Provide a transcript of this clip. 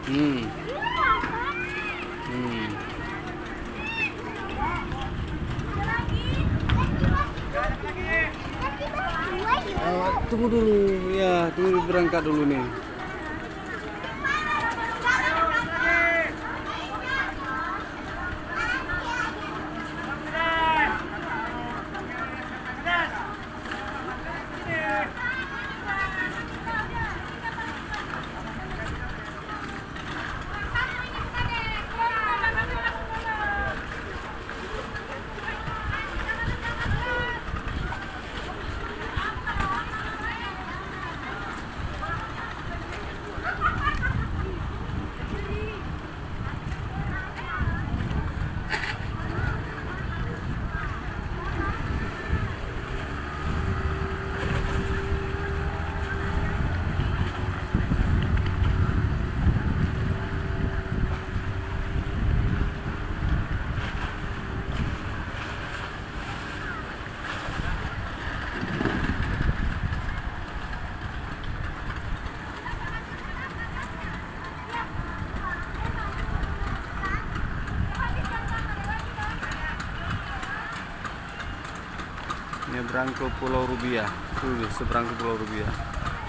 Hmm. Hmm. Tunggu dulu, ya, tunggu berangkat dulu nih. Nyebrang ke Pulau Rubiah, tuh seberang ke Pulau Rubiah.